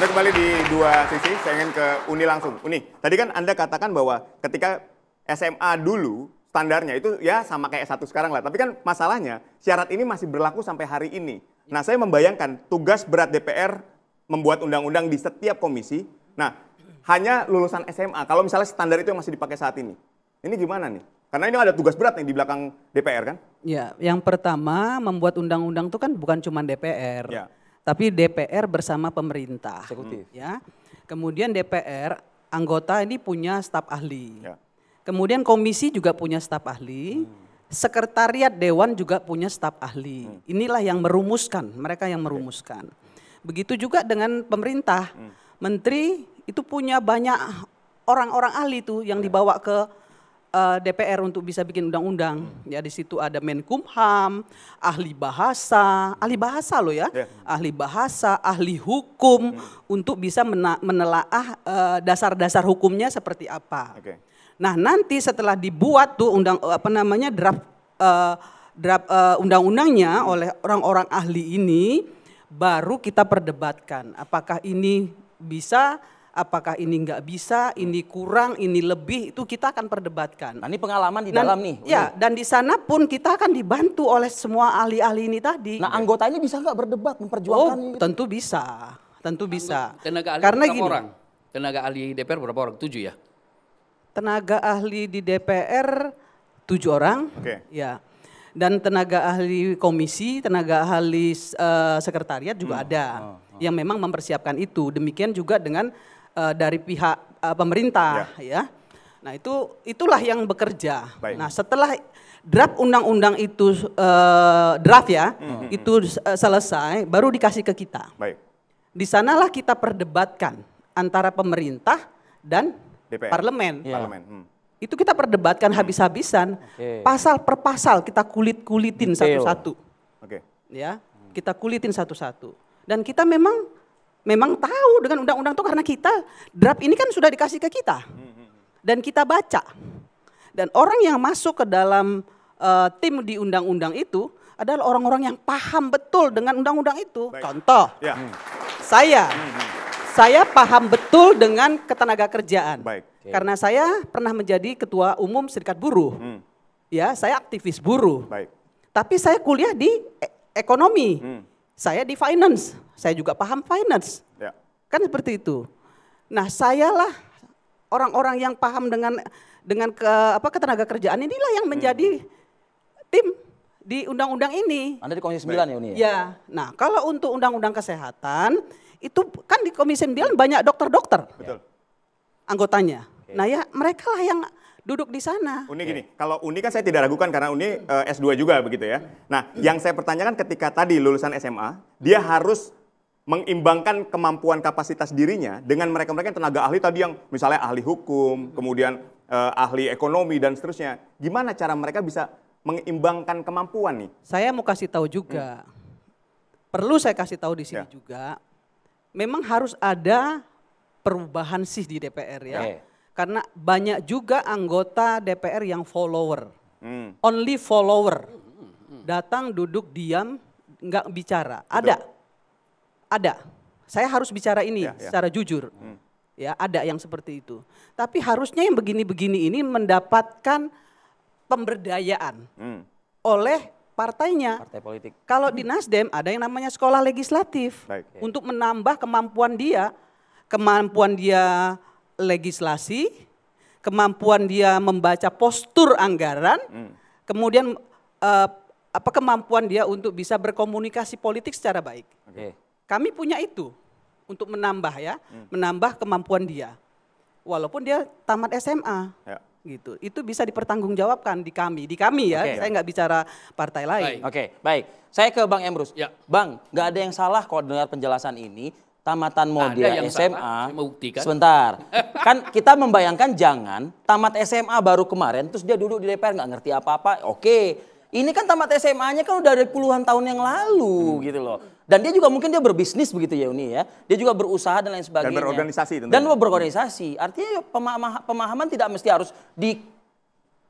Anda kembali di dua sisi, saya ingin ke Uni langsung. Uni, tadi kan Anda katakan bahwa ketika SMA dulu, standarnya itu ya sama kayak S1 sekarang lah. Tapi kan masalahnya, syarat ini masih berlaku sampai hari ini. Nah, saya membayangkan tugas berat DPR membuat undang-undang di setiap komisi. Nah, hanya lulusan SMA, kalau misalnya standar itu yang masih dipakai saat ini. Ini gimana nih? Karena ini ada tugas berat nih di belakang DPR kan? Ya, yang pertama membuat undang-undang itu kan bukan cuma DPR. Ya. Tapi DPR bersama pemerintah. Eksekutif. Ya. Kemudian DPR, anggota ini punya staf ahli. Ya. Kemudian komisi juga punya staf ahli. Sekretariat Dewan juga punya staf ahli. Inilah yang merumuskan, mereka yang merumuskan. Begitu juga dengan pemerintah. Menteri itu punya banyak orang-orang ahli tuh yang dibawa ke DPR untuk bisa bikin undang-undang. Ya, di situ ada Menkumham, ahli bahasa loh ya. Ahli bahasa, ahli hukum untuk bisa menelaah dasar-dasar hukumnya seperti apa. Nah, nanti setelah dibuat tuh draft undang-undangnya oleh orang-orang ahli ini, baru kita perdebatkan apakah ini bisa, apakah ini nggak bisa, ini kurang, ini lebih, itu kita akan perdebatkan. Nah, ini pengalaman di dalam nih. Ya, dan di sana pun kita akan dibantu oleh semua ahli-ahli ini tadi. Nah, anggota ini bisa nggak berdebat, memperjuangkan? Oh, tentu bisa, tentu bisa. Tenaga ahli Karena berapa gini, orang? Tenaga ahli DPR berapa orang? 7 ya? tenaga ahli di DPR 7 orang, ya. Dan tenaga ahli komisi, tenaga ahli sekretariat juga ada yang memang mempersiapkan itu. Demikian juga dengan dari pihak pemerintah, ya. Nah, itulah yang bekerja. Nah, setelah draft undang-undang itu draft ya, itu selesai, baru dikasih ke kita. Di sanalah kita perdebatkan antara pemerintah dan DPR. parlemen. Parlemen. Itu kita perdebatkan habis-habisan, pasal per pasal kita kulitin satu-satu. Ya, kita kulitin satu-satu. Dan kita memang tahu dengan undang-undang itu karena kita draft ini kan sudah dikasih ke kita. Dan kita baca. Dan orang yang masuk ke dalam tim di undang-undang itu adalah orang-orang yang paham betul dengan undang-undang itu. Contoh, saya paham betul dengan ketenaga kerjaan. Karena saya pernah menjadi ketua umum Serikat Buruh. Ya, saya aktivis buruh. Tapi saya kuliah di ekonomi. Saya di finance. Saya juga paham finance. Kan seperti itu. Nah, sayalah orang-orang yang paham dengan ketenaga kerjaan inilah yang menjadi tim di undang-undang ini. Anda di Komisi 9 ya, Uni? Ya. Nah, kalau untuk undang-undang kesehatan itu kan di Komisi 9 banyak dokter-dokter. Anggotanya. Nah, ya mereka lah yang duduk di sana. Uni gini, kalau Uni kan saya tidak ragukan karena Uni S2 juga begitu ya. Nah, yang saya pertanyakan ketika tadi lulusan SMA, dia harus mengimbangkan kemampuan kapasitas dirinya dengan mereka-mereka yang tenaga ahli tadi yang misalnya ahli hukum, kemudian ahli ekonomi dan seterusnya. Gimana cara mereka bisa mengimbangkan kemampuan nih? Saya mau kasih tahu juga. Perlu saya kasih tahu di sini juga. Memang harus ada perubahan sih di DPR ya. Karena banyak juga anggota DPR yang follower. Only follower. Datang, duduk, diam, nggak bicara. Ada. Saya harus bicara ini secara jujur. Ya, ada yang seperti itu. Tapi harusnya yang begini-begini ini mendapatkan pemberdayaan oleh partainya. Partai politik. Kalau di Nasdem ada yang namanya sekolah legislatif untuk menambah kemampuan dia legislasi, kemampuan dia membaca postur anggaran, kemudian kemampuan dia untuk bisa berkomunikasi politik secara baik. Kami punya itu untuk menambah menambah kemampuan dia. Walaupun dia tamat SMA. Gitu. Itu bisa dipertanggungjawabkan di kami ya. Saya nggak bicara partai lain. Baik. Saya ke Bang Emrus. Bang, nggak ada yang salah kalau dengar penjelasan ini. Tamatan model SMA, sebentar. Kan kita membayangkan jangan tamat SMA baru kemarin, terus dia duduk di DPR nggak ngerti apa-apa. Ini kan tamat SMA-nya kan udah dari puluhan tahun yang lalu gitu loh. Dan dia juga mungkin dia berbisnis begitu ya Uni ya. Dia juga berusaha dan lain sebagainya. Dan berorganisasi tentunya. Dan berorganisasi. Artinya pemahaman tidak mesti harus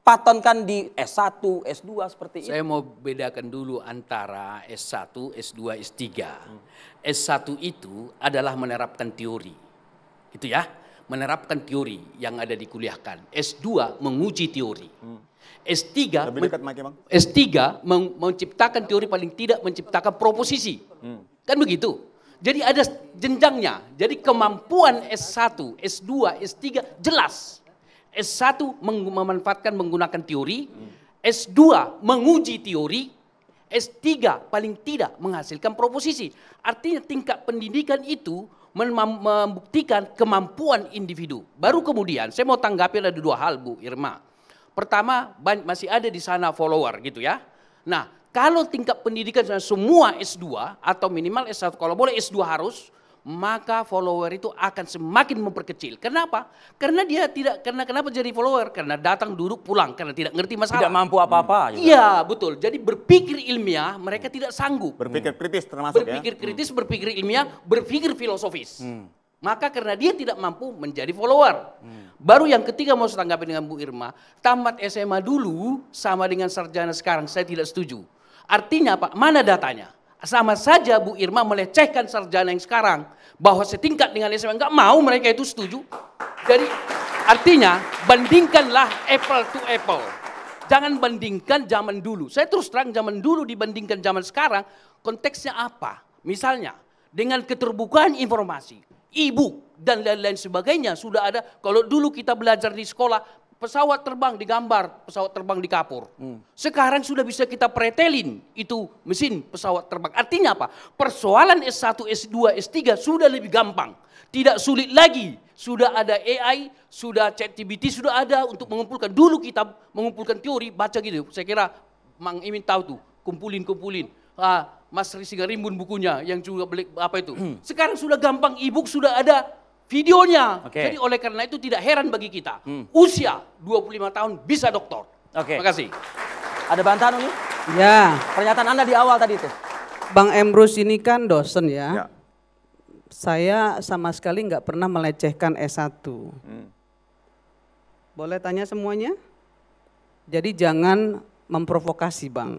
patonkan di S1, S2 seperti itu. Saya mau bedakan dulu antara S1, S2, S3. S1 itu adalah menerapkan teori. Gitu ya. Menerapkan teori yang ada dikuliahkan. S2 menguji teori. S3 menciptakan teori, paling tidak menciptakan proposisi. Kan begitu. Jadi ada jenjangnya. Jadi kemampuan S1, S2, S3 jelas. S1 memanfaatkan menggunakan teori, S2 menguji teori, S3 paling tidak menghasilkan proposisi. Artinya tingkat pendidikan itu membuktikan kemampuan individu. Baru kemudian saya mau tanggapi ada dua hal Bu Irma. Pertama, masih ada di sana follower gitu ya. Nah, kalau tingkat pendidikan semua S2 atau minimal S1, kalau boleh S2 harus, maka follower itu akan semakin memperkecil. Kenapa? Karena dia tidak, kenapa jadi follower? Karena datang duduk pulang, karena tidak ngerti masalah. Tidak mampu apa-apa. Iya, betul. Jadi berpikir ilmiah mereka tidak sanggup. Berpikir kritis termasuk berpikir kritis, berpikir ilmiah, berpikir filosofis. Maka karena dia tidak mampu menjadi follower. Baru yang ketiga mau saya tanggapi dengan Bu Irma, tamat SMA dulu sama dengan sarjana sekarang, saya tidak setuju. Artinya apa? Mana datanya? Sama saja Bu Irma melecehkan sarjana yang sekarang. Bahwa setingkat dengan SMA, enggak mau mereka itu setuju. Jadi artinya bandingkanlah apple to apple. Jangan bandingkan zaman dulu. Saya terus terang zaman dulu dibandingkan zaman sekarang. Konteksnya apa? Misalnya dengan keterbukaan informasi, e-book dan lain-lain sebagainya sudah ada. Kalau dulu kita belajar di sekolah, pesawat terbang digambar, pesawat terbang di kapur. Sekarang sudah bisa kita pretelin itu mesin pesawat terbang. Artinya apa? Persoalan S1, S2, S3 sudah lebih gampang. Tidak sulit lagi. Sudah ada AI, sudah ChatGPT, sudah ada untuk mengumpulkan. Dulu kita mengumpulkan teori, baca gitu. Saya kira Mang Imin tahu tuh, kumpulin. Mas Risiga Rimbun bukunya yang juga beli apa itu. Sekarang sudah gampang, e-book sudah ada videonya. Jadi oleh karena itu tidak heran bagi kita. Usia 25 tahun bisa doktor. Terima kasih. Ada bantahan ini? Ya. Pernyataan Anda di awal tadi itu. Bang Emrus ini kan dosen ya. Saya sama sekali nggak pernah melecehkan S1. Boleh tanya semuanya? Jadi jangan memprovokasi Bang.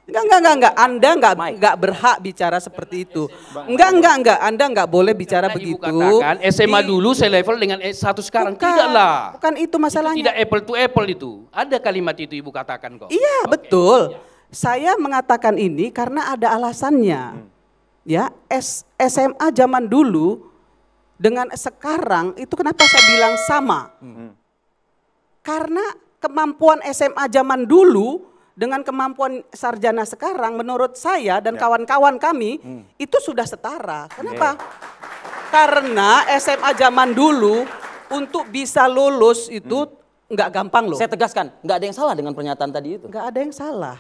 Enggak. Anda enggak berhak bicara seperti itu. Enggak. Anda enggak boleh bicara begitu. Ibu katakan SMA dulu saya level dengan S1 sekarang. Tidaklah. Bukan itu masalahnya. Itu tidak apple to apple itu. Ada kalimat itu Ibu katakan kok. Iya, betul. Saya mengatakan ini karena ada alasannya. Ya, SMA zaman dulu dengan sekarang itu kenapa saya bilang sama? Karena kemampuan SMA zaman dulu dengan kemampuan sarjana sekarang menurut saya dan kawan-kawan kami itu sudah setara. Kenapa? Karena SMA zaman dulu untuk bisa lulus itu nggak gampang loh. Saya tegaskan, nggak ada yang salah dengan pernyataan tadi itu. Nggak ada yang salah.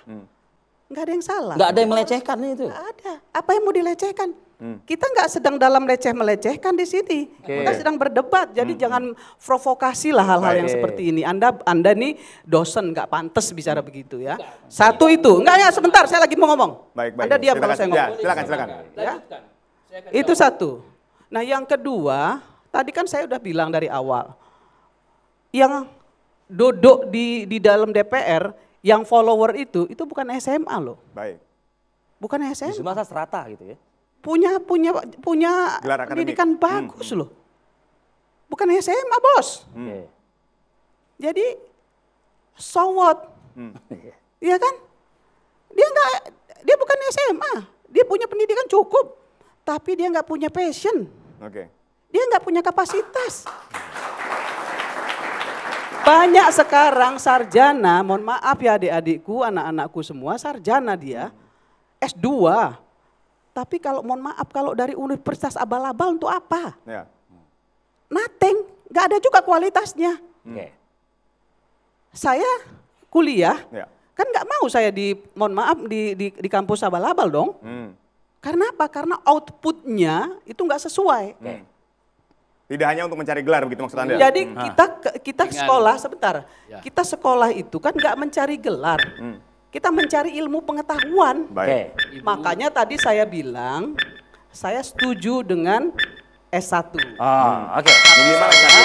Nggak ada yang salah. Nggak ada yang melecehkan itu. Nggak ada. Apa yang mau dilecehkan? Kita nggak sedang dalam melecehkan di sini. Kita sedang berdebat. Jadi jangan provokasi lah hal-hal yang seperti ini. Anda nih dosen nggak pantas bicara begitu ya. Satu itu. Enggak ya sebentar saya lagi mau ngomong. Baik. Anda diam kalau saya ngomong. Silakan. Ya. Itu satu. Nah yang kedua, tadi kan saya udah bilang dari awal. Yang duduk di dalam DPR, yang follower itu bukan SMA loh. Baik. Bukan SMA. Di Sumatera serata gitu ya. Punya pendidikan bagus loh. Bukan SMA bos. Jadi so what? Iya kan? Dia bukan SMA. Dia punya pendidikan cukup. Tapi dia nggak punya passion. Dia nggak punya kapasitas. Banyak sekarang sarjana, mohon maaf ya adik-adikku, anak-anakku semua sarjana dia, S2. Tapi kalau mohon maaf kalau dari universitas abal-abal untuk apa? Nothing, nggak ada juga kualitasnya. Saya kuliah, kan nggak mau saya mohon maaf di kampus abal-abal dong. Karena apa? Karena outputnya itu nggak sesuai. Tidak hanya untuk mencari gelar begitu maksud Anda? Jadi kita sekolah sebentar. Kita sekolah itu kan nggak mencari gelar. Kita mencari ilmu pengetahuan. Makanya tadi saya bilang saya setuju dengan S1. Minimal S1.